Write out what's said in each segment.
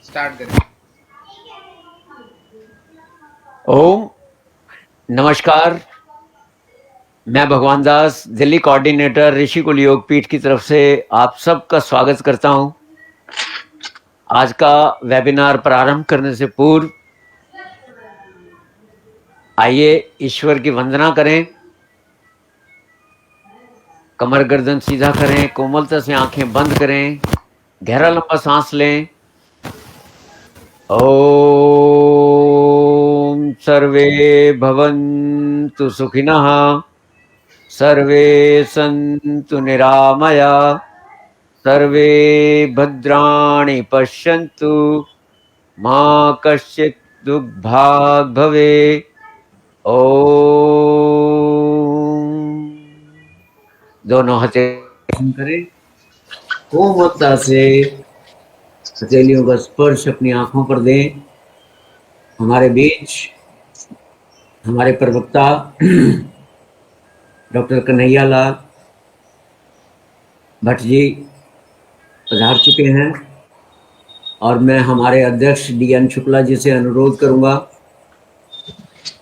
Start करें। ओम नमस्कार। मैं भगवान दास, दिल्ली कोऑर्डिनेटर ऋषिकुल योग पीठ की तरफ से आप सबका स्वागत करता हूं। आज का वेबिनार प्रारंभ करने से पूर्व आइए ईश्वर की वंदना करें। कमर गर्दन सीधा करें, कोमलता से आंखें बंद करें, गहरा लंबा सांस लें। ओम सर्वे भवन्तु सुखिनः, सर्वे सन्तु निरामया, सर्वे भद्राणि पश्यन्तु, मां कश्चित् दुर्भाग् भवेत्। ओम। दोनों हथेली करें, कोमलता से हथेलियों का स्पर्श अपनी आंखों पर दें। हमारे बीच हमारे प्रवक्ता डॉक्टर कन्हैया लाल भट्ट जी पधार चुके हैं और मैं हमारे अध्यक्ष DN शुक्ला जी से अनुरोध करूंगा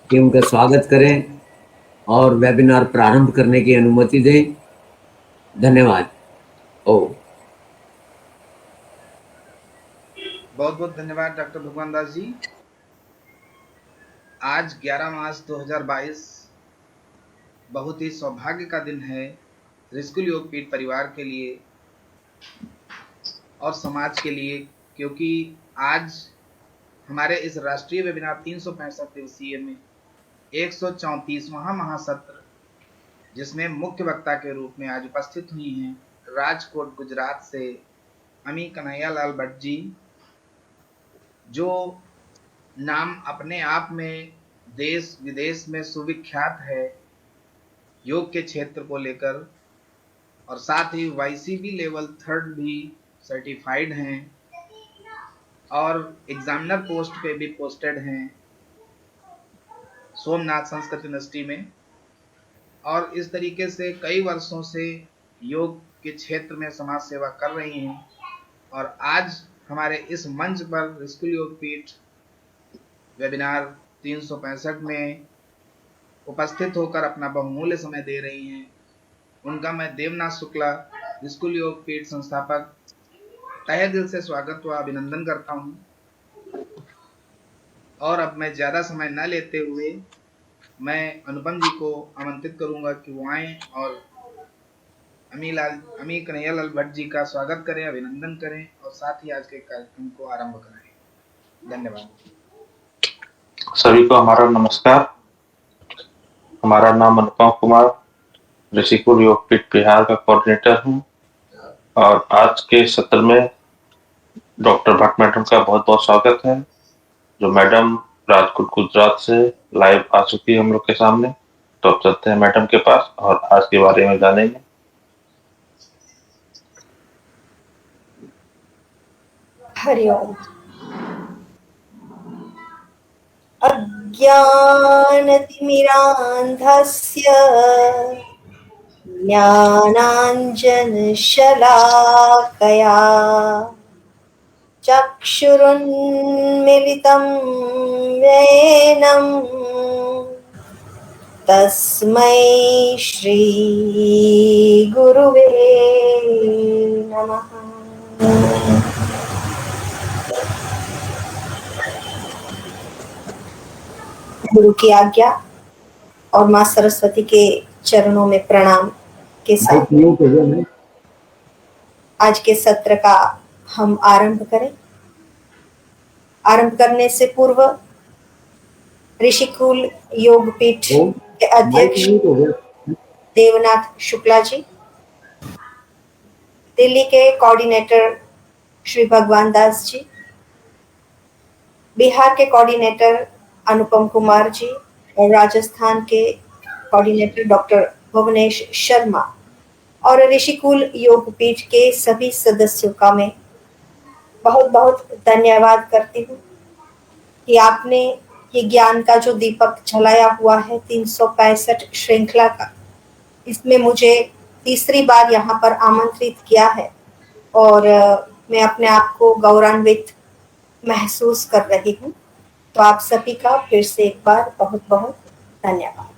कि उनका स्वागत करें और वेबिनार प्रारंभ करने की अनुमति दें। धन्यवाद। बहुत बहुत धन्यवाद डॉक्टर भगवान दास जी। आज 11 मार्च 2022 बहुत ही सौभाग्य का दिन है ऋषिकुल योग पीठ परिवार के लिए और समाज के लिए, क्योंकि आज हमारे इस राष्ट्रीय वेबिनार 365 दिवसीय में 134वां महासत्र, जिसमें मुख्य वक्ता के रूप में आज उपस्थित हुई हैं राजकोट गुजरात से अमी कन्हैया लाल भट्ट जी, जो नाम अपने आप में देश विदेश में सुविख्यात है योग के क्षेत्र को लेकर, और साथ ही YCB लेवल 3 भी सर्टिफाइड हैं और एग्जामिनर पोस्ट पे भी पोस्टेड हैं सोमनाथ संस्कृत यूनिवर्सिटी में, और इस तरीके से कई वर्षों से योग के क्षेत्र में समाज सेवा कर रही हैं। और आज हमारे इस मंच पर ऋषिकुल योग पीठ वेबिनार 365 में उपस्थित होकर अपना बहुमूल्य समय दे रही हैं। उनका मैं देवनाथ शुक्ला, ऋषिकुल योग पीठ संस्थापक, तहे दिल से स्वागत व अभिनंदन करता हूं। और अब मैं ज्यादा समय न लेते हुए मैं अनुपम जी को आमंत्रित करूंगा कि वो आए और अमी कन्हैया लाल भट्ट जी का स्वागत करें, अभिनंदन करें और साथ ही आज के कार्यक्रम को आरंभ कराएं। धन्यवाद। सभी को हमारा नमस्कार। हमारा नाम अनुपम कुमार, ऋषिकुल योग पीठ बिहार का कोऑर्डिनेटर हूं और आज के सत्र में डॉक्टर भट्ट मैडम का बहुत बहुत स्वागत है, जो मैडम राजकोट गुजरात से लाइव आ चुकी है हम लोग के सामने। तो अब चलते हैं मैडम के पास और आज के बारे में जानेंगे। हरिओम। अज्ञानतिमिरान्धस्य ज्ञानाञ्जनशलाकया चक्षुरुन्मिलितं येन तस्मै श्रीगुरुवे नमः। गुरु की आज्ञा और माँ सरस्वती के चरणों में प्रणाम के साथ आज के सत्र का हम आरंभ करें। आरंभ करने से पूर्व ऋषिकुल योग पीठ के अध्यक्ष देवनाथ शुक्ला जी, दिल्ली के कोऑर्डिनेटर श्री भगवान दास जी, बिहार के कोऑर्डिनेटर अनुपम कुमार जी और राजस्थान के कोऑर्डिनेटर डॉक्टर भुवनेश शर्मा और ऋषिकुल योग पीठ के सभी सदस्यों का मैं बहुत बहुत धन्यवाद करती हूँ कि आपने ये ज्ञान का जो दीपक जलाया हुआ है 365 श्रृंखला का, इसमें मुझे तीसरी बार यहाँ पर आमंत्रित किया है और मैं अपने आप को गौरवान्वित महसूस कर रही हूँ। तो आप सभी का फिर से एक बार बहुत बहुत धन्यवाद।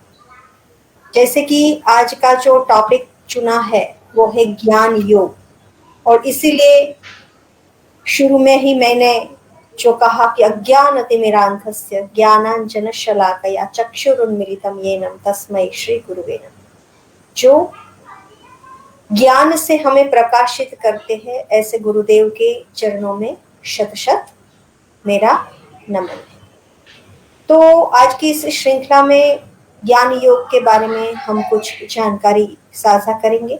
जैसे कि आज का जो टॉपिक चुना है वो है ज्ञान योग, और इसीलिए शुरू में ही मैंने जो कहा कि अज्ञानतिमिरान्धस्य ज्ञानाञ्जनशलाकया चक्षुरुन्मीलितं येन तस्मै श्री गुरुवे नमः। जो ज्ञान से हमें प्रकाशित करते हैं, ऐसे गुरुदेव के चरणों में शत शत मेरा नमन है। तो आज की इस श्रृंखला में ज्ञान योग के बारे में हम कुछ जानकारी साझा करेंगे।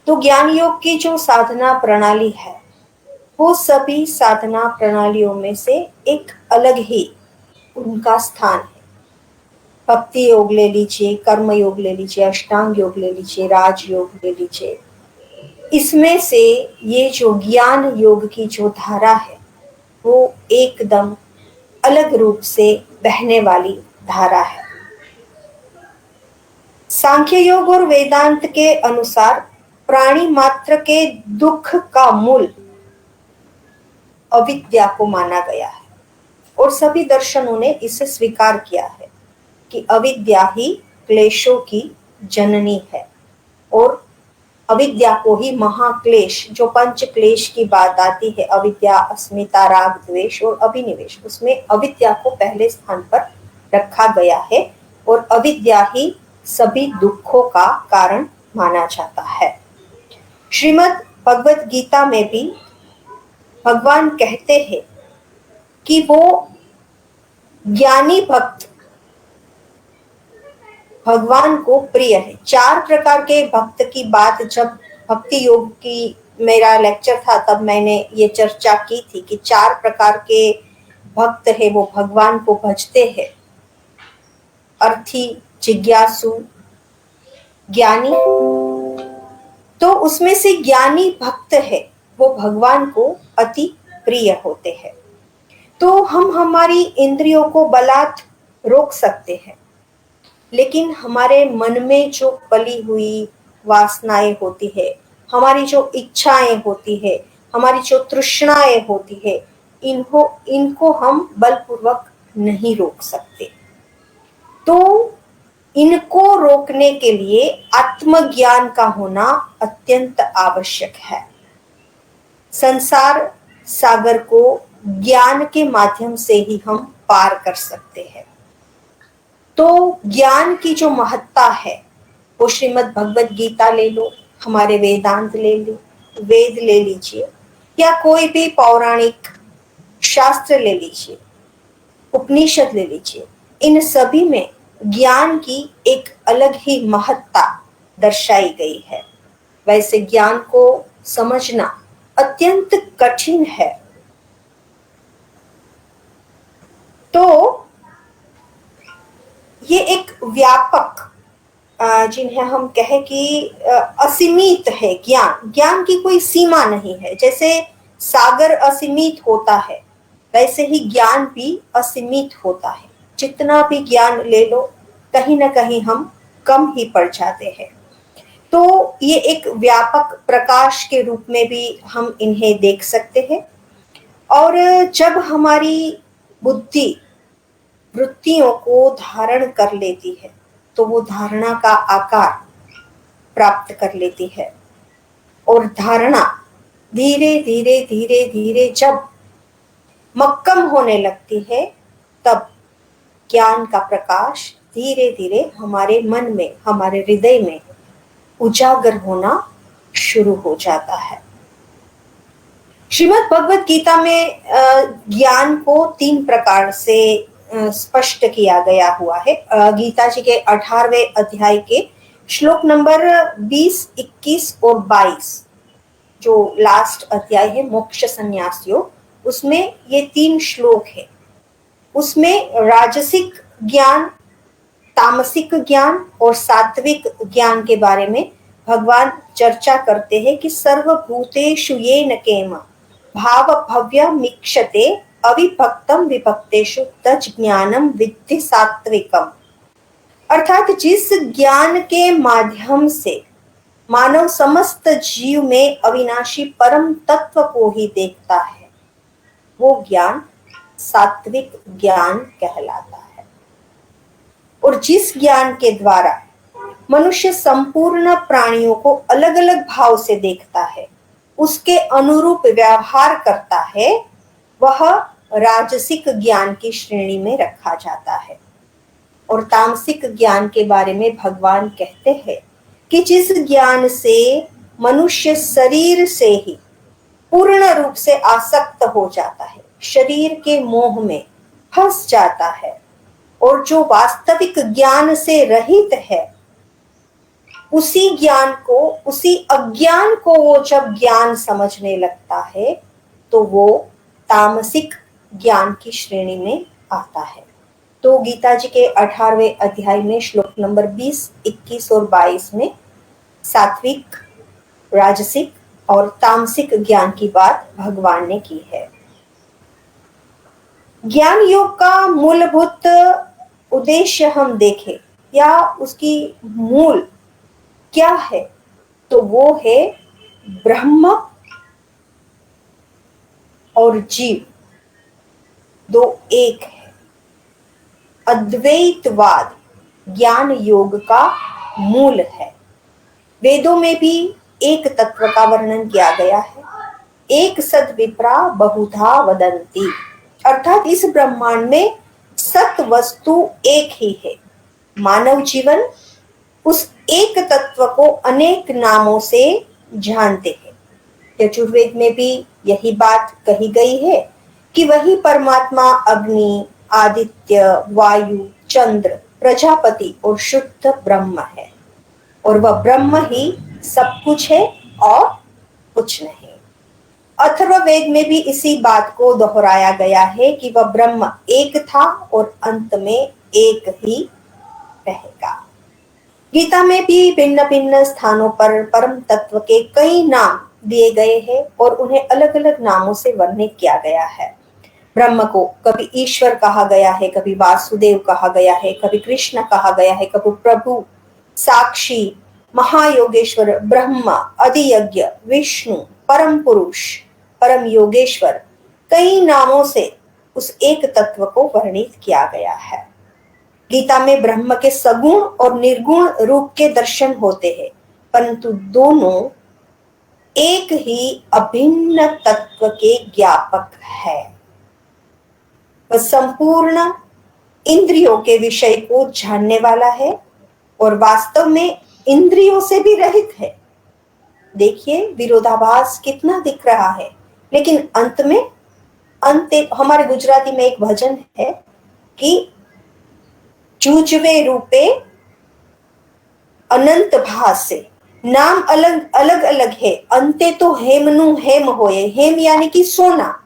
तो ज्ञान योग की जो साधना प्रणाली है वो सभी साधना प्रणालियों में से एक अलग ही उनका स्थान है। भक्ति योग ले लीजिए, कर्म योग ले लीजिए, अष्टांग योग ले लीजिए, राज योग ले लीजिए, इसमें से ये जो ज्ञान योग की जो धारा है वो एकदम अलग रूप से बहने वाली धारा है। सांख्य योग और वेदांत के अनुसार प्राणी मात्र के दुख का मूल अविद्या को माना गया है, और सभी दर्शनों ने इसे स्वीकार किया है कि अविद्या ही क्लेशों की जननी है, और अविद्या को ही महाक्लेश, जो पंच क्लेश की बात आती है, अविद्या, अस्मिता, राग, द्वेष और अभिनिवेश, उसमें अविद्या को पहले स्थान पर रखा गया है, और अविद्या ही सभी दुखों का कारण माना जाता है। श्रीमद् भगवत गीता में भी भगवान कहते हैं कि वो ज्ञानी भक्त भगवान को प्रिय है। 4 प्रकार के भक्त की बात जब भक्ति योग की मेरा लेक्चर था तब मैंने ये चर्चा की थी कि 4 प्रकार के भक्त है वो भगवान को भजते हैं। अर्थी, जिज्ञासु, ज्ञानी। तो उसमें से ज्ञानी भक्त है वो भगवान को अति प्रिय होते हैं। तो हम हमारी इंद्रियों को बलात् रोक सकते हैं, लेकिन हमारे मन में जो पली हुई वासनाएं होती है, हमारी जो इच्छाएं होती है, हमारी जो तृष्णाएं होती है, इनको हम बलपूर्वक नहीं रोक सकते। तो इनको रोकने के लिए आत्मज्ञान का होना अत्यंत आवश्यक है। संसार सागर को ज्ञान के माध्यम से ही हम पार कर सकते हैं। तो ज्ञान की जो महत्ता है वो श्रीमद् भगवत गीता ले लो, हमारे वेदांत ले लो, वेद ले लीजिए, या कोई भी पौराणिक शास्त्र ले लीजिए, उपनिषद ले लीजिए, इन सभी में ज्ञान की एक अलग ही महत्ता दर्शाई गई है। वैसे ज्ञान को समझना अत्यंत कठिन है। तो ये एक व्यापक, जिन्हें हम कहें कि असीमित है ज्ञान। ज्ञान की कोई सीमा नहीं है। जैसे सागर असीमित होता है, वैसे ही ज्ञान भी असीमित होता है। जितना भी ज्ञान ले लो, कहीं ना कहीं हम कम ही पड़ जाते हैं। तो ये एक व्यापक प्रकाश के रूप में भी हम इन्हें देख सकते हैं। और जब हमारी बुद्धि वृत्तियों को धारण कर लेती है तो वो धारणा का आकार प्राप्त कर लेती है, और धारणा धीरे धीरे धीरे धीरे जब मक्कम होने लगती है तब ज्ञान का प्रकाश धीरे धीरे हमारे मन में, हमारे हृदय में उजागर होना शुरू हो जाता है। श्रीमद् भगवत गीता में ज्ञान को 3 प्रकार से स्पष्ट किया गया हुआ है। गीता जी के 18वें अध्याय के श्लोक नंबर 20, 21 और 22, जो लास्ट अध्याय है मोक्ष संन्यास योग, उसमें ये 3 श्लोक है। उसमें राजसिक ज्ञान, तामसिक ज्ञान और सात्विक ज्ञान के बारे में भगवान चर्चा करते हैं कि सर्वभूतेषु येन केम भाव भव्य मीक्षते अविभक्तम विभक्तेषु तज् ज्ञानम विद्धि सात्विकम। अर्थात जिस ज्ञान के माध्यम से मानव समस्त जीव में अविनाशी परम तत्व को ही देखता है, वो ज्ञान सात्विक ज्ञान कहलाता है। और जिस ज्ञान के द्वारा मनुष्य संपूर्ण प्राणियों को अलग अलग भाव से देखता है, उसके अनुरूप व्यवहार करता है, वह राजसिक ज्ञान की श्रेणी में रखा जाता है। और तामसिक ज्ञान के बारे में भगवान कहते हैं कि जिस ज्ञान से मनुष्य शरीर से ही पूर्ण रूप से आसक्त हो जाता है, शरीर के मोह में फंस जाता है, और जो वास्तविक ज्ञान से रहित है, उसी ज्ञान को, उसी अज्ञान को वो जब ज्ञान समझने लगता है, तो वो तामसिक ज्ञान की श्रेणी में आता है। तो गीता जी के 18वें अध्याय में श्लोक नंबर 20, 21 और 22 में सात्विक, राजसिक और तामसिक ज्ञान की बात भगवान ने की है। ज्ञान योग का मूलभूत उद्देश्य हम देखें या उसकी मूल क्या है, तो वो है ब्रह्म और जीव दो एक है। अद्वैतवाद ज्ञान योग का मूल है। वेदों में भी एक तत्व का वर्णन किया गया है। एक सद विप्रा बहुधा वदंती, अर्थात इस ब्रह्मांड में सत वस्तु एक ही है। मानव जीवन उस एक तत्व को अनेक नामों से जानते हैं। यजुर्वेद में भी यही बात कही गई है कि वही परमात्मा अग्नि, आदित्य, वायु, चंद्र, प्रजापति और शुद्ध ब्रह्म है, और वह ब्रह्म ही सब कुछ है और कुछ नहीं। अथर्ववेद में भी इसी बात को दोहराया गया है कि वह ब्रह्म एक था और अंत में एक ही रहेगा। गीता में भी भिन्न भिन्न स्थानों पर परम तत्व के कई नाम दिए गए हैं और उन्हें अलग अलग नामों से वर्णित किया गया है। ब्रह्म को कभी ईश्वर कहा गया है, कभी वासुदेव कहा गया है, कभी कृष्ण कहा गया है, कभी प्रभु, साक्षी, महायोगेश्वर, ब्रह्मा, अधियज्ञ, विष्णु, परम पुरुष, परम योगेश्वर, कई नामों से उस एक तत्व को वर्णित किया गया है। गीता में ब्रह्म के सगुण और निर्गुण रूप के दर्शन होते हैं, परंतु दोनों एक ही अभिन्न तत्व के ज्ञापक है। वह संपूर्ण इंद्रियों के विषय को जानने वाला है और वास्तव में इंद्रियों से भी रहित है। देखिए विरोधाभास कितना दिख रहा है, लेकिन अंत में हमारे गुजराती में एक भजन है कि जूझवे रूपे अनंत भासे, नाम अलग अलग अलग है, अंते तो हेमनु हेम होए। हेम यानी कि सोना,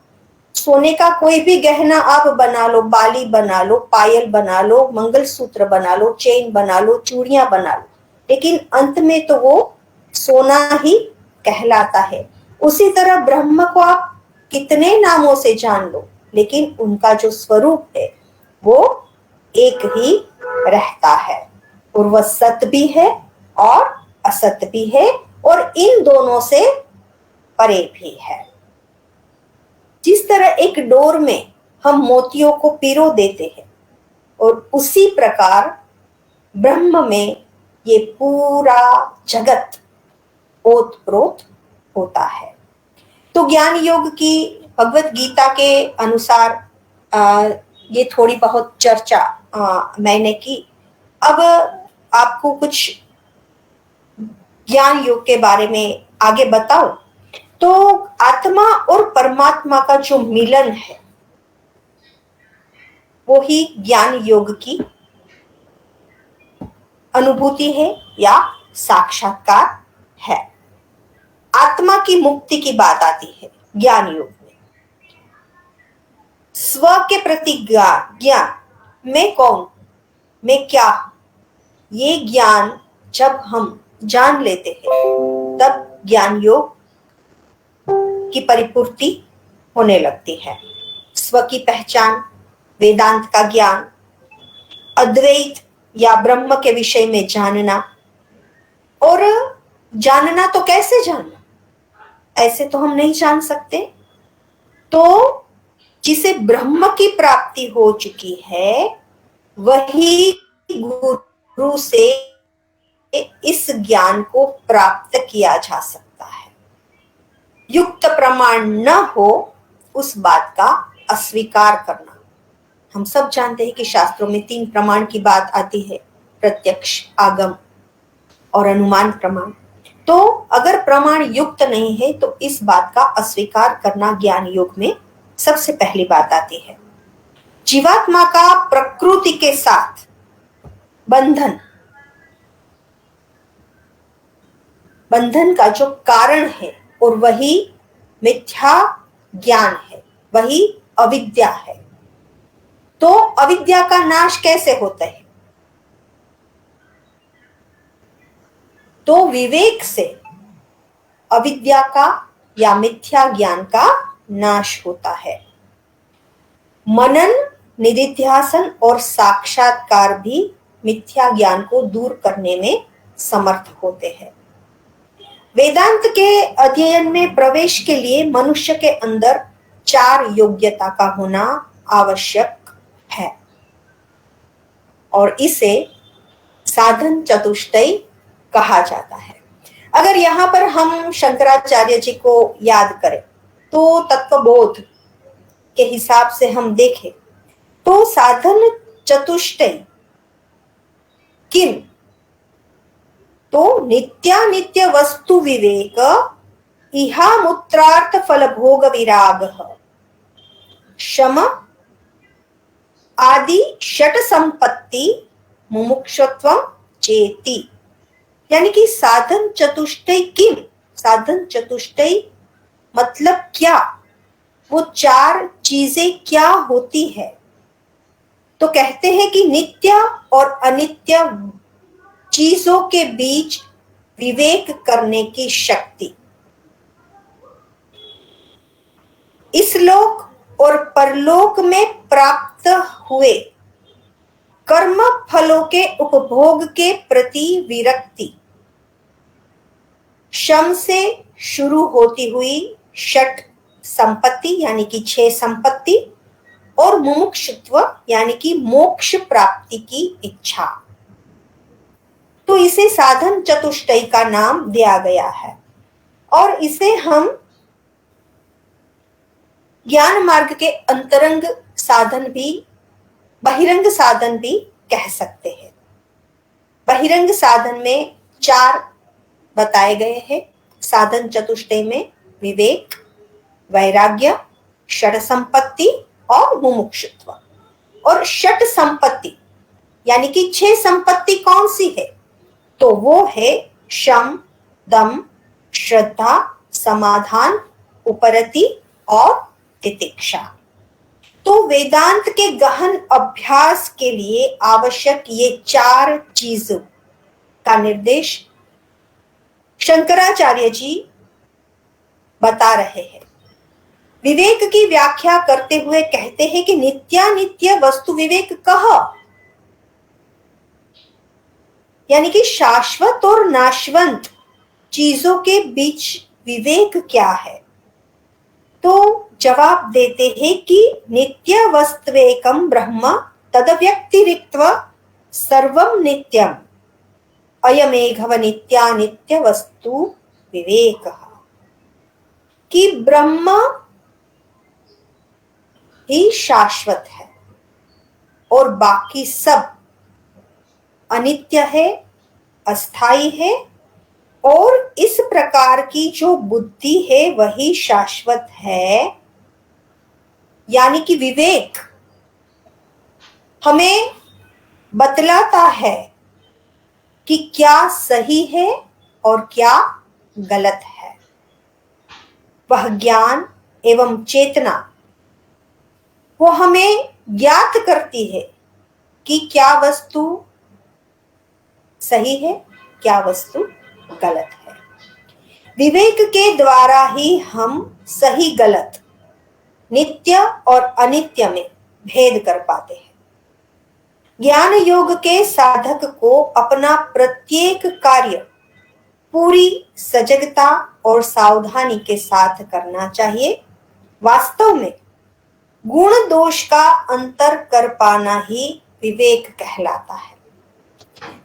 सोने का कोई भी गहना आप बना लो, बाली बना लो, पायल बना लो, मंगलसूत्र बना लो, चेन बना लो, चूड़ियां बना लो, लेकिन अंत में तो वो सोना ही कहलाता है। उसी तरह ब्रह्म को आप कितने नामों से जान लो, लेकिन उनका जो स्वरूप है वो एक ही रहता है, और वह सत भी है और असत भी है, और इन दोनों से परे भी है। जिस तरह एक डोर में हम मोतियों को पिरो देते हैं, और उसी प्रकार ब्रह्म में ये पूरा जगत ओतप्रोत होता है। तो ज्ञान योग की भगवत गीता के अनुसार ये थोड़ी बहुत चर्चा मैंने की। अब आपको कुछ ज्ञान योग के बारे में आगे बताऊं तो आत्मा और परमात्मा का जो मिलन है वो ही ज्ञान योग की अनुभूति है या साक्षात्कार है। आत्मा की मुक्ति की बात आती है ज्ञान योग में। स्व के प्रति ज्ञान, मैं कौन, मैं क्या, ये ज्ञान जब हम जान लेते हैं तब ज्ञान योग की परिपूर्ति होने लगती है। स्व की पहचान, वेदांत का ज्ञान, अद्वैत या ब्रह्म के विषय में जानना। और जानना तो कैसे जानना, ऐसे तो हम नहीं जान सकते। तो जिसे ब्रह्म की प्राप्ति हो चुकी है, वही गुरु से इस ज्ञान को प्राप्त किया जा सकता है। युक्त प्रमाण न हो उस बात का अस्वीकार करना। हम सब जानते हैं कि शास्त्रों में 3 प्रमाण की बात आती है, प्रत्यक्ष, आगम और अनुमान प्रमाण। तो अगर प्रमाण युक्त नहीं है तो इस बात का अस्वीकार करना ज्ञान योग में सबसे पहली बात आती है। जीवात्मा का प्रकृति के साथ बंधन का जो कारण है और वही मिथ्या ज्ञान है, वही अविद्या है। तो अविद्या का नाश कैसे होता है? तो विवेक से अविद्या का या मिथ्या ज्ञान का नाश होता है। मनन, निधिध्यासन और साक्षात्कार भी मिथ्या ज्ञान को दूर करने में समर्थ होते हैं। वेदांत के अध्ययन में प्रवेश के लिए मनुष्य के अंदर 4 योग्यता का होना आवश्यक है और इसे साधन चतुष्टय कहा जाता है। अगर यहाँ पर हम शंकराचार्य जी को याद करें तो तत्वबोध के हिसाब से हम देखें तो साधन चतुष्टय किम? तो नित्यानित्य वस्तु विवेक, इहा मूत्रार्थ फल भोग विराग, शम आदि षट संपत्ति, मुमुक्षुत्व चेति। यानी कि साधन चतुष्टय किम? साधन चतुष्टय मतलब क्या? वो 4 चीजें क्या होती है? तो कहते हैं कि नित्य और अनित्य चीजों के बीच विवेक करने की शक्ति, इस लोक और परलोक में प्राप्त हुए कर्म फलों के उपभोग के प्रति विरक्ति, शम से शुरू होती हुई षट संपत्ति यानी कि 6 संपत्ति और मुमुक्षुत्व यानी कि मोक्ष प्राप्ति की इच्छा। तो इसे साधन चतुष्टय का नाम दिया गया है और इसे हम ज्ञान मार्ग के अंतरंग साधन भी, बहिरंग साधन भी कह सकते हैं। बहिरंग साधन में 4 बताए गए हैं। साधन चतुष्टय में विवेक, वैराग्य, षट संपत्ति और मुमुक्षुत्व। और षट संपत्ति यानी कि 6 संपत्ति कौन सी है? तो वो है शम, दम, श्रद्धा, समाधान, उपरति और तितिक्षा। तो वेदांत के गहन अभ्यास के लिए आवश्यक ये 4 चीजों का निर्देश शंकराचार्य जी बता रहे हैं। विवेक की व्याख्या करते हुए कहते हैं कि नित्यानित्य वस्तु विवेक कह, यानी कि शाश्वत और नाशवंत चीजों के बीच विवेक क्या है? तो जवाब देते हैं कि नित्य वस्त्वेकम ब्रह्म तदव्यक्तिरिक्त्व सर्वम नित्यम अयमेघव नित्यानित्य वस्तु विवेक, कि ब्रह्म ही शाश्वत है और बाकी सब अनित्य है, अस्थाई है और इस प्रकार की जो बुद्धि है वही शाश्वत है। यानी कि विवेक हमें बतलाता है कि क्या सही है और क्या गलत है। वह ज्ञान एवं चेतना वो हमें ज्ञात करती है कि क्या वस्तु सही है, क्या वस्तु गलत है। विवेक के द्वारा ही हम सही गलत, नित्य और अनित्य में भेद कर पाते हैं। ज्ञान योग के साधक को अपना प्रत्येक कार्य पूरी सजगता और सावधानी के साथ करना चाहिए। वास्तव में गुण दोष का अंतर कर पाना ही विवेक कहलाता है।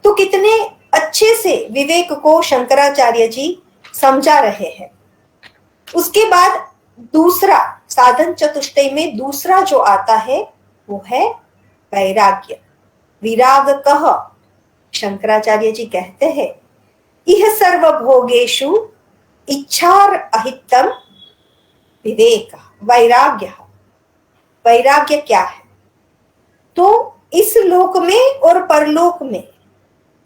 तो कितने अच्छे से विवेक को शंकराचार्य जी समझा रहे हैं। उसके बाद दूसरा साधन चतुष्टय में दूसरा जो आता है वो है वैराग्य। विराग कह, शंकराचार्य जी कहते हैं, इह सर्वभोगेषु इच्छार अहितम विवेक वैराग्य। वैराग्य क्या है? तो इस लोक में और परलोक में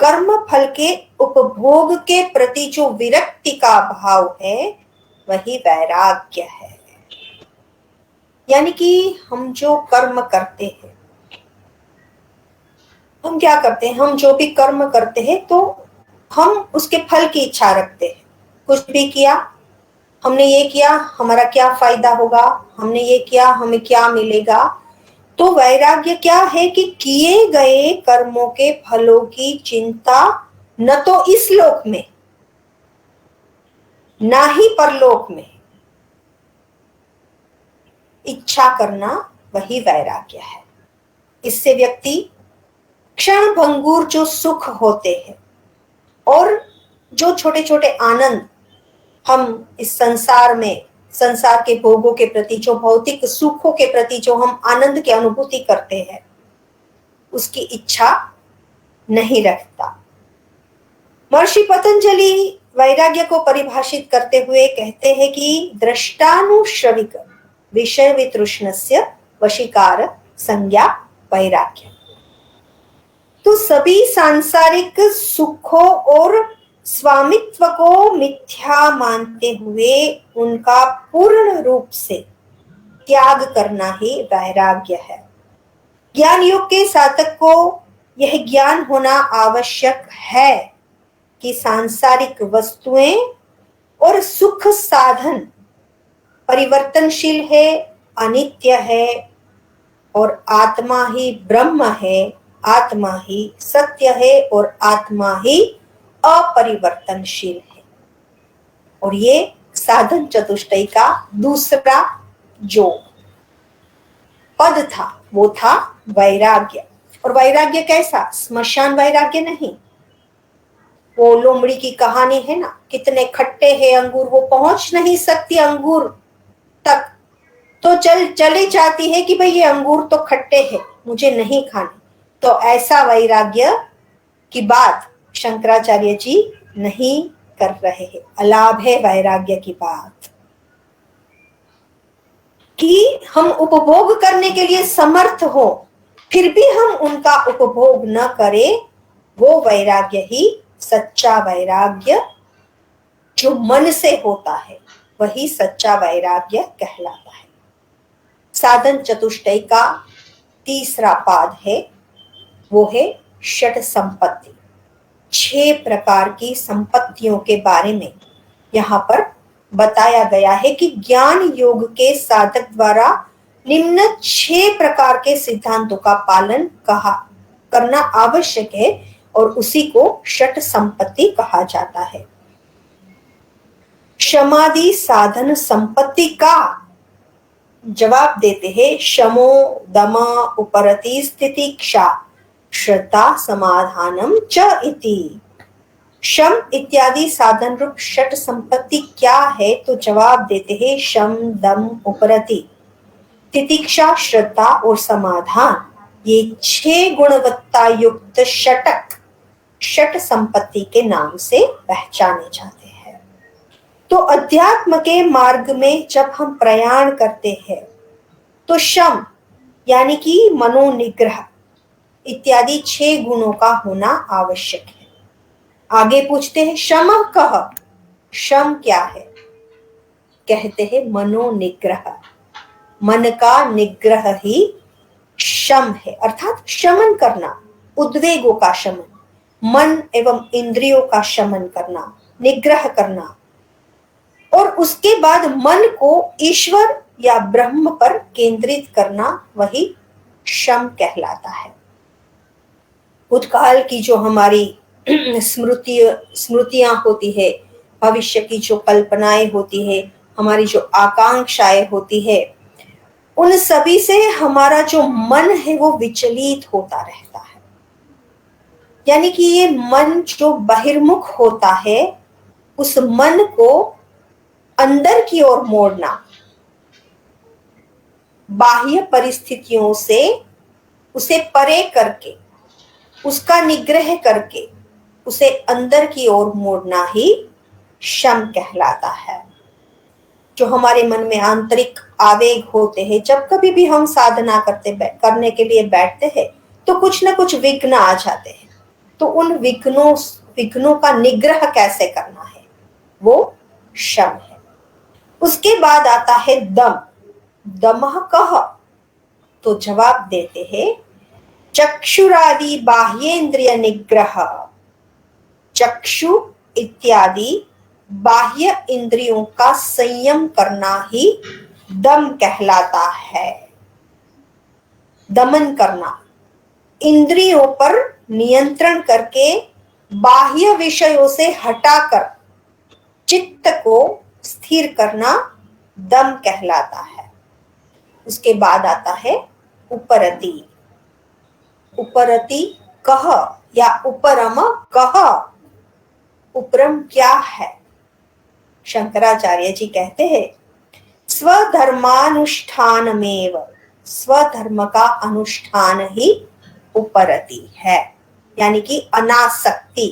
कर्म फल के उपभोग के प्रति जो विरक्ति का भाव है वही वैराग्य है। यानी कि हम जो कर्म करते हैं, हम क्या करते हैं, हम जो भी कर्म करते हैं तो हम उसके फल की इच्छा रखते हैं। कुछ भी किया, हमने ये किया हमारा क्या फायदा होगा, हमने ये किया हमें क्या मिलेगा। तो वैराग्य क्या है कि किए गए कर्मों के फलों की चिंता न तो इस लोक में ना ही परलोक में इच्छा करना, वही वैराग्य है। इससे व्यक्ति क्षण भंगुर जो सुख होते हैं और जो छोटे छोटे आनंद हम इस संसार में, संसार के भोगों के प्रति, जो भौतिक सुखों के प्रति जो हम आनंद की अनुभूति करते हैं, उसकी इच्छा नहीं रखता। महर्षि पतंजलि वैराग्य को परिभाषित करते हुए कहते हैं कि दृष्टानुश्रविक विषय वितृष्णस्य वशीकार संज्ञा वैराग्य। तो सभी सांसारिक सुखों और स्वामित्व को मिथ्या मानते हुए उनका पूर्ण रूप से त्याग करना ही वैराग्य है। ज्ञान योग के साधक को यह ज्ञान होना आवश्यक है कि सांसारिक वस्तुएं और सुख साधन परिवर्तनशील है, अनित्य है और आत्मा ही ब्रह्म है, आत्मा ही सत्य है और आत्मा ही अपरिवर्तनशील है। और ये साधन चतुष्टय का दूसरा जो पद था वो था वैराग्य। और वैराग्य कैसा? स्मशान वैराग्य नहीं। वो लोमड़ी की कहानी है ना, कितने खट्टे हैं अंगूर, वो पहुंच नहीं सकती अंगूर तक, तो चली जाती है कि भाई ये अंगूर तो खट्टे हैं, मुझे नहीं खाने। तो ऐसा वैराग्य की बात शंकराचार्य जी नहीं कर रहे हैं। अलाभ है वैराग्य की बात कि हम उपभोग करने के लिए समर्थ हो फिर भी हम उनका उपभोग न करें, वो वैराग्य ही सच्चा वैराग्य जो मन से होता है वही सच्चा वैराग्य कहलाता है। साधन चतुष्टय का तीसरा पाद है वो है षट संपत्ति। 6 प्रकार की संपत्तियों के बारे में यहाँ पर बताया गया है कि ज्ञान योग के साधक द्वारा निम्न 6 प्रकार के सिद्धांतों का पालन करना आवश्यक है और उसी को षट संपत्ति कहा जाता है। क्षमादि साधन संपत्ति का जवाब देते हैं शमो दम उपरति स्थितिक्षा श्रद्धा समाधानम च इति। शम इत्यादि साधन रूप षट संपत्ति क्या है? तो जवाब देते हैं शम दम उपरति, तितिक्षा, श्रद्धा और समाधान, ये 6 गुणवत्ता युक्त षटक षट संपत्ति के नाम से पहचाने जाते हैं। तो अध्यात्म के मार्ग में जब हम प्रयाण करते हैं तो शम यानी कि मनोनिग्रह इत्यादि 6 गुणों का होना आवश्यक है। आगे पूछते हैं शम कह, शम क्या है? कहते हैं मनोनिग्रह, मन का निग्रह ही शम है, अर्थात शमन करना, उद्वेगों का शमन, मन एवं इंद्रियों का शमन करना, निग्रह करना और उसके बाद मन को ईश्वर या ब्रह्म पर केंद्रित करना, वही शम कहलाता है। भूतकाल की जो हमारी स्मृतियां होती है, भविष्य की जो कल्पनाएं होती है, हमारी जो आकांक्षाएं होती है, उन सभी से हमारा जो मन है वो विचलित होता रहता है। यानी कि ये मन जो बहिर्मुख होता है, उस मन को अंदर की ओर मोड़ना, बाह्य परिस्थितियों से उसे परे करके, उसका निग्रह करके उसे अंदर की ओर मोड़ना ही शम कहलाता है। जो हमारे मन में आंतरिक आवेग होते हैं, जब कभी भी हम साधना करने के लिए बैठते हैं तो कुछ ना कुछ विघ्न आ जाते हैं। तो उन विघ्नों का निग्रह कैसे करना है, वो शम है। उसके बाद आता है दम। दमः कह, तो जवाब देते हैं चक्षुरादि बाह्येंद्रिय निग्रह। चक्षु इत्यादि बाह्य इंद्रियों का संयम करना ही दम कहलाता है। दमन करना, इंद्रियों पर नियंत्रण करके बाह्य विषयों से हटाकर चित्त को स्थिर करना दम कहलाता है। उसके बाद आता है उपरति। उपरति कह या उपरम कह। उपरम क्या है? शंकराचार्य जी कहते हैं स्वधर्मानुष्ठानमेव। स्वधर्म का अनुष्ठान ही उपरति है, यानी कि अनासक्ति।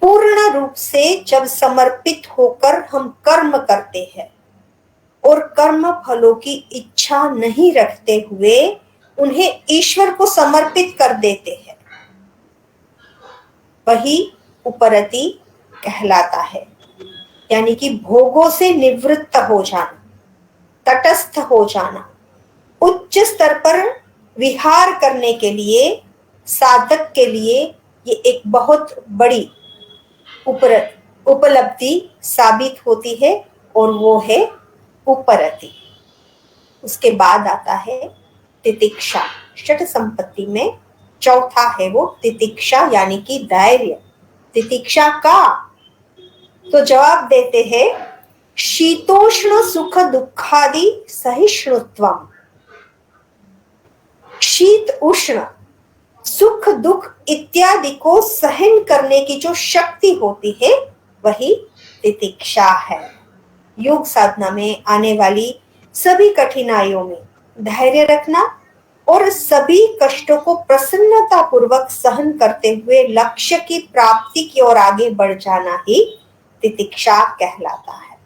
पूर्ण रूप से जब समर्पित होकर हम कर्म करते हैं और कर्म फलों की इच्छा नहीं रखते हुए उन्हें ईश्वर को समर्पित कर देते हैं, वही उपरति कहलाता है। यानी कि भोगों से निवृत्त हो जाना, तटस्थ हो जाना, उच्च स्तर पर विहार करने के लिए साधक के लिए ये एक बहुत बड़ी उपलब्धि साबित होती है, और वो है उपरति। उसके बाद आता है तितिक्षा। षट संपत्ति में चौथा है वो तितिक्षा, यानी कि धैर्य। तितिक्षा का, तो जवाब देते हैं शीतोष्ण सुख दुखादि सहिष्णुत्वम। शीत उष्ण सुख दुख इत्यादि को सहन करने की जो शक्ति होती है वही तितिक्षा है। योग साधना में आने वाली सभी कठिनाइयों में धैर्य रखना और सभी कष्टों को प्रसन्नता पूर्वक सहन करते हुए लक्ष्य की प्राप्ति की ओर आगे बढ़ जाना ही तितिक्षा कहलाता है।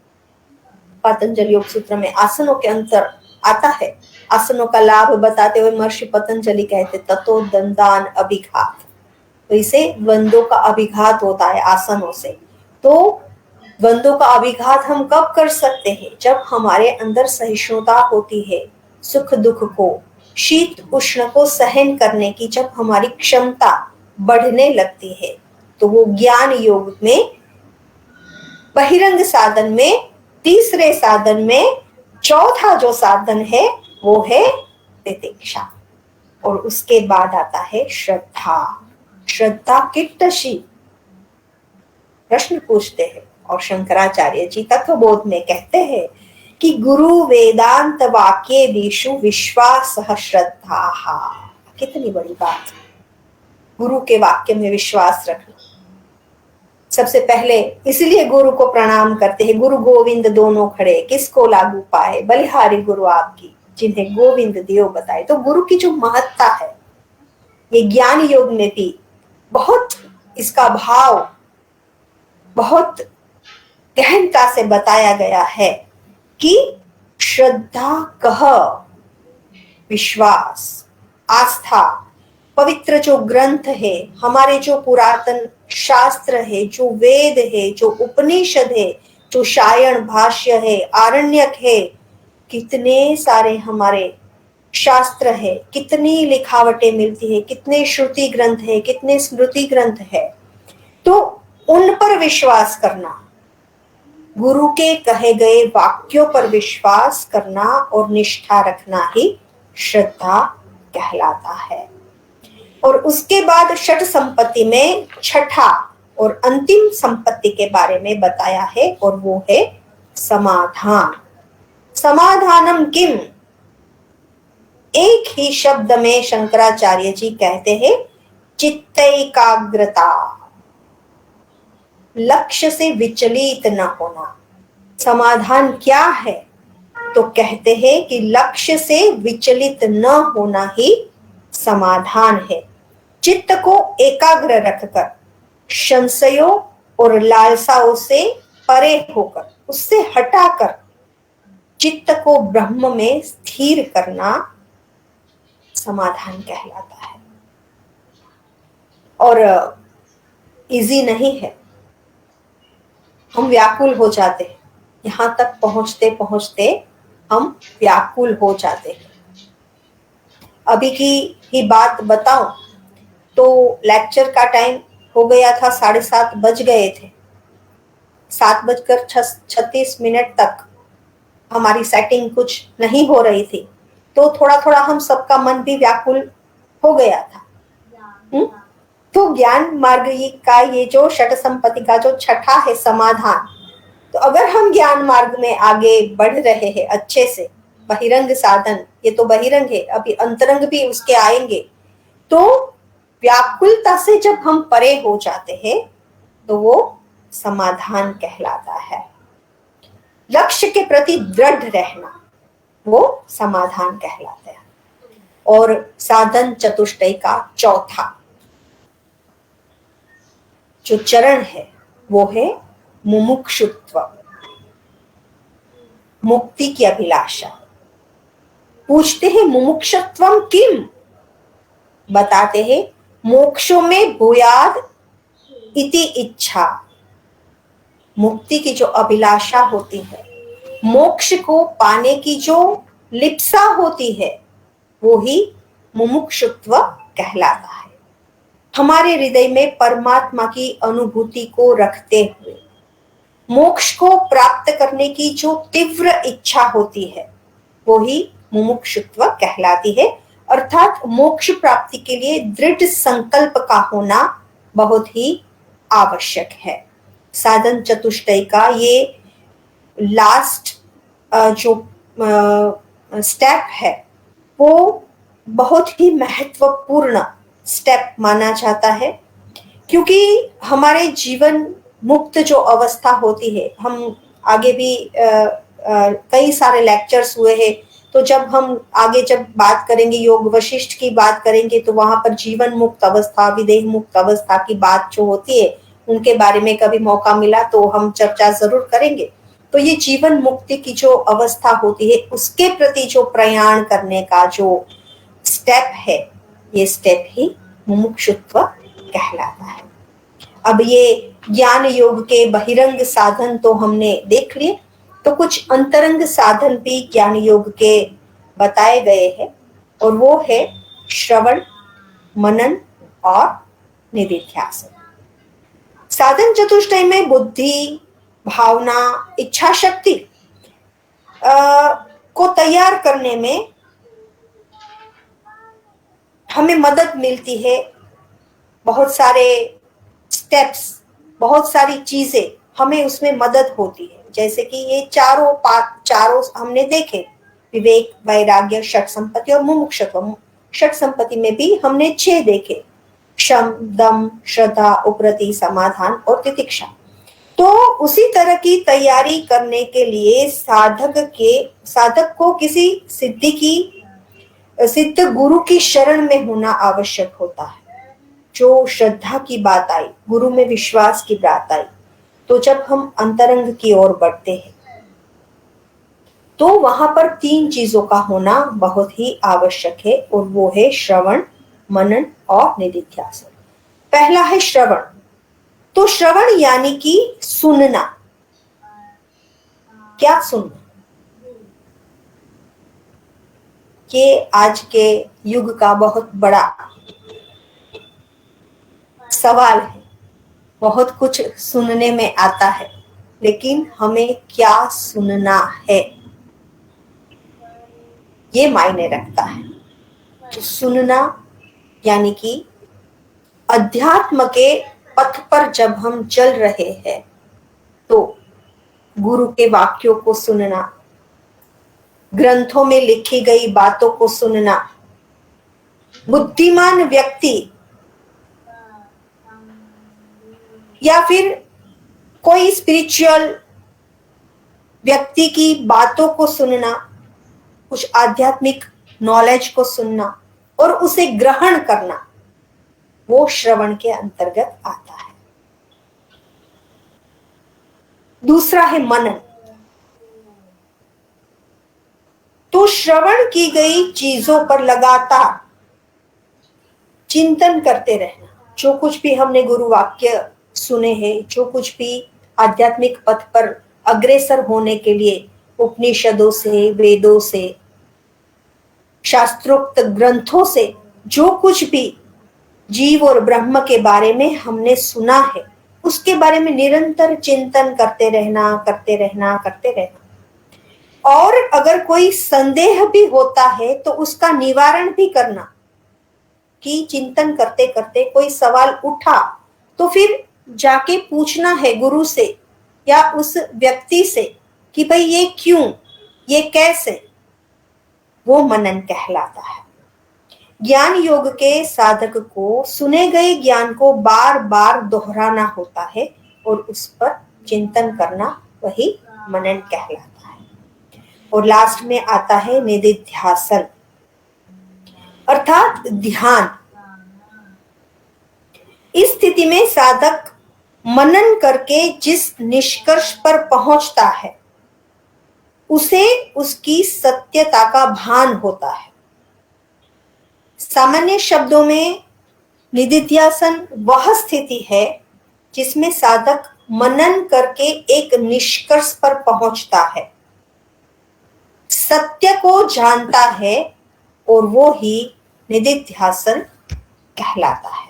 पतंजलि योग सूत्र में आसनों के अंतर आता है। आसनों का लाभ बताते हुए महर्षि पतंजलि कहते ततो दंदान अभिघात। तो इसे द्वंद्वों का अभिघात होता है आसनों से। तो द्वंद्वों का अभिघात हम कब कर सकते हैं? जब हमारे अंदर सहिष्णुता होती है, सुख दुख को, शीत उष्ण को सहन करने की जब हमारी क्षमता बढ़ने लगती है, तो वो ज्ञान योग में, बहिरंग साधन में, तीसरे साधन में चौथा जो साधन है वो है तितिक्षा। और उसके बाद आता है श्रद्धा। श्रद्धा किट्टशी। प्रश्न पूछते हैं और शंकराचार्य जी तत्वबोध में कहते हैं कि गुरु वेदांत वाक्ये दिशु विश्वास श्रद्धा। कितनी बड़ी बात। गुरु के वाक्य में विश्वास रखना। सबसे पहले इसलिए गुरु को प्रणाम करते हैं। गुरु गोविंद दोनों खड़े, किसको लागू पाए, बलिहारी गुरु आपकी, जिन्हें गोविंद दियो बताए। तो गुरु की जो महत्ता है, ये ज्ञान योग में भी बहुत इसका भाव बहुत गहनता से बताया गया है कि श्रद्धा कह, विश्वास, आस्था, पवित्र जो ग्रंथ है, हमारे जो पुरातन शास्त्र है, जो वेद है, जो उपनिषद है, जो शायण भाष्य है, आरण्यक है, कितने सारे हमारे शास्त्र है, कितनी लिखावटें मिलती है, कितने श्रुति ग्रंथ है, कितने स्मृति ग्रंथ है। तो उन पर विश्वास करना, गुरु के कहे गए वाक्यों पर विश्वास करना और निष्ठा रखना ही श्रद्धा कहलाता है। और उसके बाद षट संपत्ति में छठा और अंतिम संपत्ति के बारे में बताया है, और वो है समाधान। समाधानम किम? एक ही शब्द में शंकराचार्य जी कहते हैं चित्त एकाग्रता, लक्ष्य से विचलित न होना। समाधान क्या है? तो कहते हैं कि लक्ष्य से विचलित न होना ही समाधान है। चित्त को एकाग्र रखकर, संशयों और लालसाओं से परे होकर, उससे हटाकर चित्त को ब्रह्म में स्थिर करना समाधान कहलाता है। और इजी नहीं है, हम व्याकुल हो जाते हैं। यहाँ तक पहुंचते पहुंचते हम व्याकुल हो जाते हैं। अभी की ही बात बताऊं तो लेक्चर का टाइम हो गया था, 7:30 बज गए थे। 7:36 तक हमारी सेटिंग कुछ नहीं हो रही थी, तो थोड़ा थोड़ा हम सबका मन भी व्याकुल हो गया था। तो ज्ञान मार्ग का ये जो षट संपत्ति का जो छठा है समाधान, तो अगर हम ज्ञान मार्ग में आगे बढ़ रहे हैं अच्छे से, बहिरंग साधन, ये तो बहिरंग है, अभी अंतरंग भी उसके आएंगे, तो व्याकुलता से जब हम परे हो जाते हैं तो वो समाधान कहलाता है। लक्ष्य के प्रति दृढ़ रहना वो समाधान कहलाता है। और साधन चतुष्टय का चौथा जो चरण है वो है मुमुक्षुत्व, मुक्ति की अभिलाषा। पूछते हैं मुमुक्षुत्वम किम? बताते हैं मोक्षो में भूयाद इति इच्छा। मुक्ति की जो अभिलाषा होती है, मोक्ष को पाने की जो लिप्सा होती है, वो ही मुमुक्षुत्व कहलाता है। हमारे हृदय में परमात्मा की अनुभूति को रखते हुए मोक्ष को प्राप्त करने की जो तीव्र इच्छा होती है, वो ही मुमुक्षुत्व कहलाती है। अर्थात मोक्ष प्राप्ति के लिए दृढ़ संकल्प का होना बहुत ही आवश्यक है। साधन चतुष्टय का ये लास्ट जो स्टेप है वो बहुत ही महत्वपूर्ण स्टेप माना जाता है, क्योंकि हमारे जीवन मुक्त जो अवस्था होती है, हम आगे भी कई सारे लेक्चर्स हुए हैं, तो जब हम आगे जब बात करेंगे, योग वशिष्ठ की बात करेंगे, तो वहां पर जीवन मुक्त अवस्था, विदेह मुक्त अवस्था की बात जो होती है, उनके बारे में कभी मौका मिला तो हम चर्चा जरूर करेंगे। तो ये जीवन मुक्ति की जो अवस्था होती है, उसके प्रति जो प्रयाण करने का जो स्टेप है, ये स्टेप ही मुमुक्षुत्व कहलाता है। अब ये ज्ञान योग के बहिरंग साधन तो हमने देख लिए, तो कुछ अंतरंग साधन भी ज्ञान योग के बताए गए हैं, और वो है श्रवण, मनन और निधिध्यासन। साधन चतुष्टय में बुद्धि, भावना, इच्छा शक्ति को तैयार करने में हमें मदद मिलती है। बहुत सारे स्टेप्स, बहुत सारी चीजें हमें उसमें मदद होती है। जैसे कि ये चारों हमने देखे, विवेक, वैराग्य, षट संपत्ति और मुमुक्षुत्व। षट संपत्ति में भी हमने 6 देखे, शम, दम, श्रद्धा, उपरति, समाधान और तितिक्षा। तो उसी तरह की तैयारी करने के लिए साधक को किसी सिद्ध गुरु की शरण में होना आवश्यक होता है। जो श्रद्धा की बात आई, गुरु में विश्वास की बात आई, तो जब हम अंतरंग की ओर बढ़ते हैं तो वहां पर 3 चीजों का होना बहुत ही आवश्यक है, और वो है श्रवण, मनन और निधिध्यासन। पहला है श्रवण। तो श्रवण यानी कि सुनना। क्या सुनना? ये आज के युग का बहुत बड़ा सवाल है। बहुत कुछ सुनने में आता है, लेकिन हमें क्या सुनना है, ये मायने रखता है। तो सुनना यानी कि अध्यात्म के पथ पर जब हम चल रहे हैं तो गुरु के वाक्यों को सुनना, ग्रंथों में लिखी गई बातों को सुनना। बुद्धिमान व्यक्ति या फिर कोई स्पिरिचुअल व्यक्ति की बातों को सुनना, कुछ आध्यात्मिक नॉलेज को सुनना और उसे ग्रहण करना, वो श्रवण के अंतर्गत आता है। दूसरा है मनन। तो श्रवण की गई चीजों पर लगातार चिंतन करते रहना। जो कुछ भी हमने गुरु वाक्य सुने हैं, जो कुछ भी आध्यात्मिक पथ पर अग्रसर होने के लिए उपनिषदों से, वेदों से, शास्त्रोक्त ग्रंथों से जो कुछ भी जीव और ब्रह्म के बारे में हमने सुना है, उसके बारे में निरंतर चिंतन करते रहना, करते रहना, करते रहना। और अगर कोई संदेह भी होता है तो उसका निवारण भी करना, कि चिंतन करते करते कोई सवाल उठा तो फिर जाके पूछना है गुरु से या उस व्यक्ति से कि भाई ये क्यों, ये कैसे। वो मनन कहलाता है। ज्ञान योग के साधक को सुने गए ज्ञान को बार बार दोहराना होता है और उस पर चिंतन करना, वही मनन कहलाता है। और लास्ट में आता है निधिध्यासन, अर्थात ध्यान। इस स्थिति में साधक मनन करके जिस निष्कर्ष पर पहुंचता है उसे उसकी सत्यता का भान होता है। सामान्य शब्दों में निधिध्यासन वह स्थिति है जिसमें साधक मनन करके एक निष्कर्ष पर पहुंचता है, सत्य को जानता है, और वो ही निधिध्यासन कहलाता है।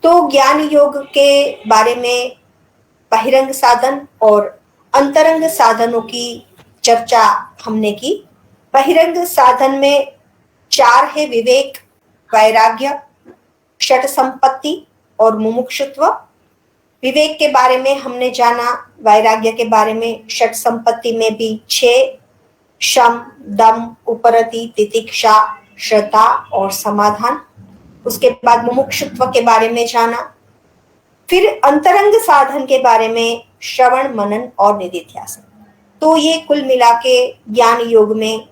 तो ज्ञान योग के बारे में बहिरंग साधन और अंतरंग साधनों की चर्चा हमने की। बहिरंग साधन में 4 है: विवेक, वैराग्य, षट संपत्ति और मुमुक्षुत्व। विवेक के बारे में हमने जाना, वैराग्य के बारे में, षट संपत्ति में भी 6: शम, दम, उपरति, तितिक्षा, श्रद्धा और समाधान। उसके बाद मुमुक्षुत्व के बारे में जाना। फिर अंतरंग साधन के बारे में श्रवण, मनन और निधिध्यासन। तो ये कुल मिला के ज्ञान योग में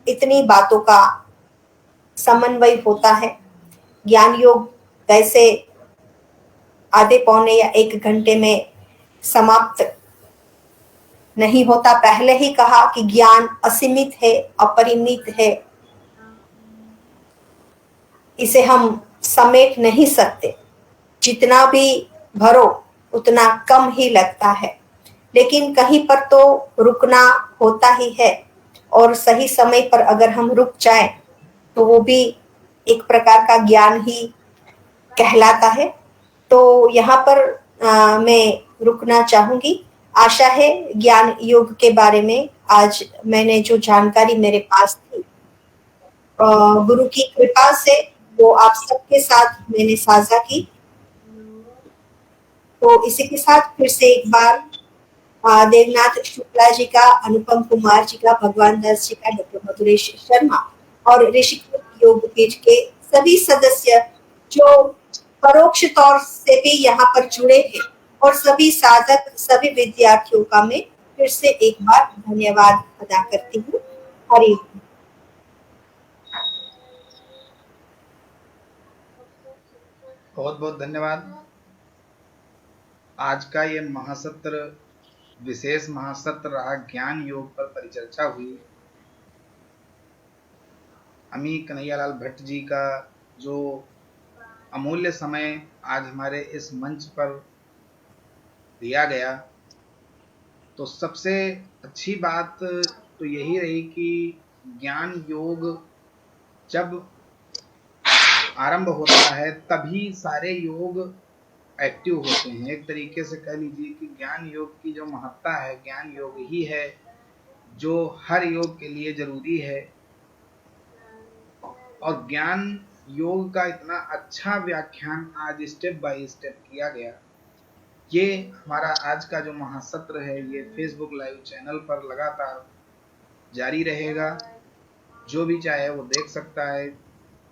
इतनी बातों का समन्वय होता है। ज्ञान योग वैसे आधे पौने या 1 घंटे में समाप्त नहीं होता। पहले ही कहा कि ज्ञान असीमित है, अपरिमित है, इसे हम समेट नहीं सकते। जितना भी भरो उतना कम ही लगता है, लेकिन कहीं पर तो रुकना होता ही है, और सही समय पर अगर हम रुक जाएं तो वो भी एक प्रकार का ज्ञान ही कहलाता है। तो यहाँ पर मैं रुकना चाहूंगी। आशा है ज्ञान योग के बारे में आज मैंने जो जानकारी मेरे पास थी, गुरु की कृपा से वो आप सबके साथ मैंने साझा की। तो इसी के साथ फिर से एक बार देवनाथ शुक्ला जी का, अनुपम कुमार जी का, भगवान दास जी का, डॉक्टर मधुरेश शर्मा और ऋषिकुल योग पीठ के सभी सदस्य जो परोक्ष तौर से भी यहाँ पर जुड़े हैं, और सभी साधक, सभी विद्यार्थियों का मैं फिर से एक बार धन्यवाद अदा करती हूँ। हरि बहुत बहुत धन्यवाद। आज का ये महासत्र, विशेष महासत्र रहा, ज्ञान योग पर परिचर्चा हुई। अमी कन्हैयालाल भट्ट जी का जो अमूल्य समय आज हमारे इस मंच पर दिया गया, तो सबसे अच्छी बात तो यही रही कि ज्ञान योग जब आरंभ होता है तभी सारे योग एक्टिव होते हैं। एक तरीके से कह लीजिए कि ज्ञान योग की जो महत्ता है, ज्ञान योग ही है जो हर योग के लिए जरूरी है। और ज्ञान योग का इतना अच्छा व्याख्यान आज स्टेप बाय स्टेप किया गया। ये हमारा आज का जो महासत्र है, ये फेसबुक लाइव चैनल पर लगातार जारी रहेगा। जो भी चाहे वो देख सकता है,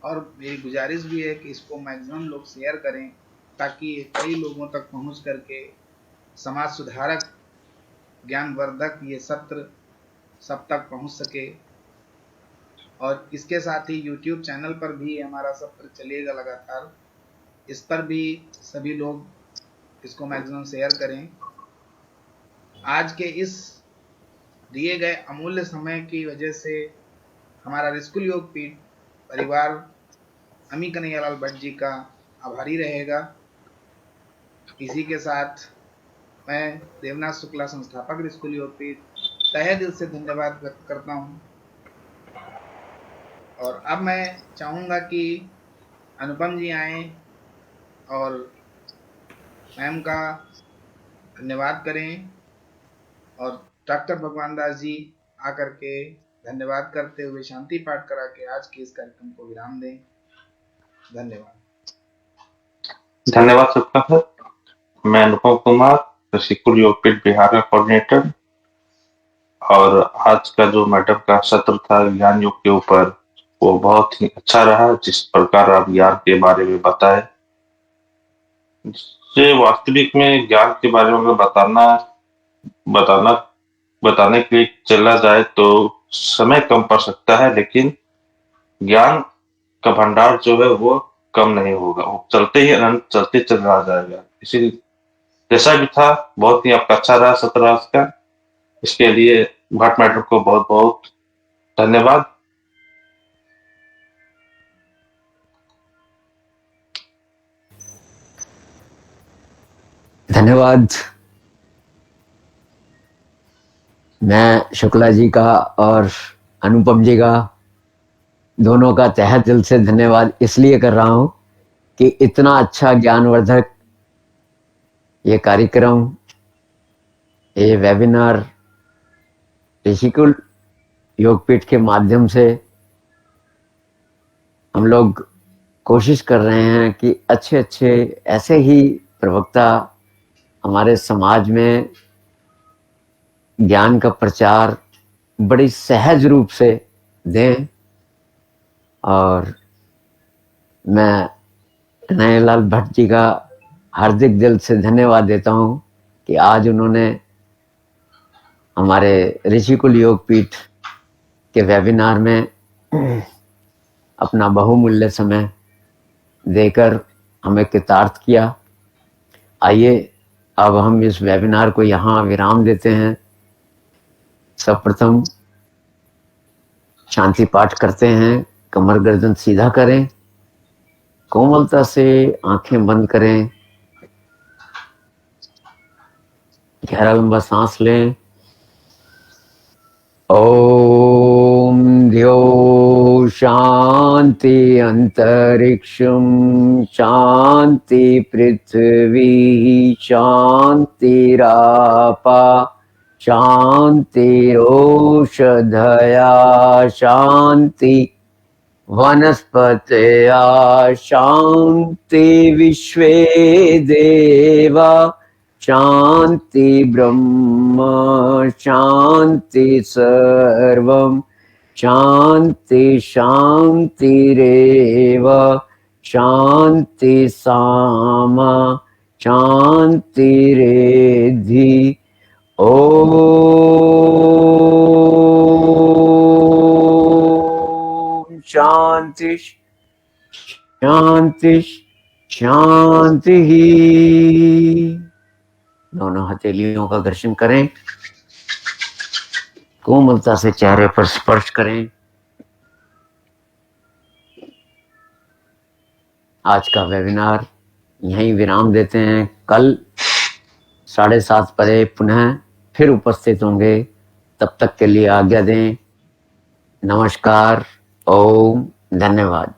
और मेरी गुजारिश भी है कि इसको मैक्सिमम लोग शेयर करें, ताकि कई लोगों तक पहुंच करके समाज सुधारक, ज्ञानवर्धक ये सत्र सब तक पहुंच सके। और इसके साथ ही YouTube चैनल पर भी हमारा सत्र चलेगा लगातार, इस पर भी सभी लोग इसको मैक्सिमम शेयर करें। आज के इस दिए गए अमूल्य समय की वजह से हमारा ऋषिकुल योगपीठ परिवार अमी कन्हैयालाल भट्ट जी का आभारी रहेगा। इसी के साथ मैं देवनाथ शुक्ला संस्थापक ऋषिकुल योगपीठ तहे दिल से धन्यवाद व्यक्त करता हूँ। और अब मैं चाहूँगा कि अनुपम जी आए और मैम का धन्यवाद करें, और डॉक्टर भगवान दास जी आकर के धन्यवाद करते हुए शांति पाठ करा के आज के इस कार्यक्रम को विराम दें। धन्यवाद। धन्यवाद सबका सर। मैं अनुपम कुमार, ऋषिकुल योगपीठ बिहार का कोऑर्डिनेटर, और आज का जो मैडम का सत्र था ज्ञान योग के ऊपर, वो बहुत ही अच्छा रहा। जिस प्रकार आप ज्ञान के बारे में बताए, जिससे वास्तविक में ज्ञान के बारे में अगर बताना बताने के लिए चला जाए तो समय कम पड़ सकता है, लेकिन ज्ञान का भंडार जो है वो कम नहीं होगा, वो चलते ही अनंत चलते चल रहा जाएगा। इसी जैसा भी था, बहुत ही आपका अच्छा रहा सत्र आज का। इसके लिए भट्ट मैडम को बहुत बहुत धन्यवाद। धन्यवाद। मैं शुक्ला जी का और अनुपम जी का दोनों का तहे दिल से धन्यवाद इसलिए कर रहा हूं कि इतना अच्छा ज्ञानवर्धक ये कार्यक्रम, ये वेबिनार ऋषिकुल योगपीठ के माध्यम से हम लोग कोशिश कर रहे हैं कि अच्छे अच्छे ऐसे ही प्रवक्ता हमारे समाज में ज्ञान का प्रचार बड़ी सहज रूप से दें। और मैं कन्हैयालाल भट्ट जी का हार्दिक दिल से धन्यवाद देता हूं कि आज उन्होंने हमारे ऋषिकुल योगपीठ के वेबिनार में अपना बहुमूल्य समय देकर हमें कृतार्थ किया। आइए अब हम इस वेबिनार को यहाँ विराम देते हैं। सर्वप्रथम शांति पाठ करते हैं। कमर गर्दन सीधा करें, कोमलता से आंखें बंद करें, गहरा लंबा सांस लें। ओम द्यो शांति अंतरिक्षम शांति पृथ्वी शांतिरापा शांतिरोषधया शांति वनस्पतया शांति विश्वे देवा शांति ब्रह्म शांति सर्वं शांति शांतिरेव शांति सामा शांतिरेधि। ओम शांति शांति शांति। दोनों हथेलियों का घर्षण करें, कोमलता से चेहरे पर स्पर्श करें। आज का वेबिनार यहीं विराम देते हैं। कल 7:30 बजे पुनः फिर उपस्थित होंगे। तब तक के लिए आज्ञा दें। नमस्कार। ओम। धन्यवाद।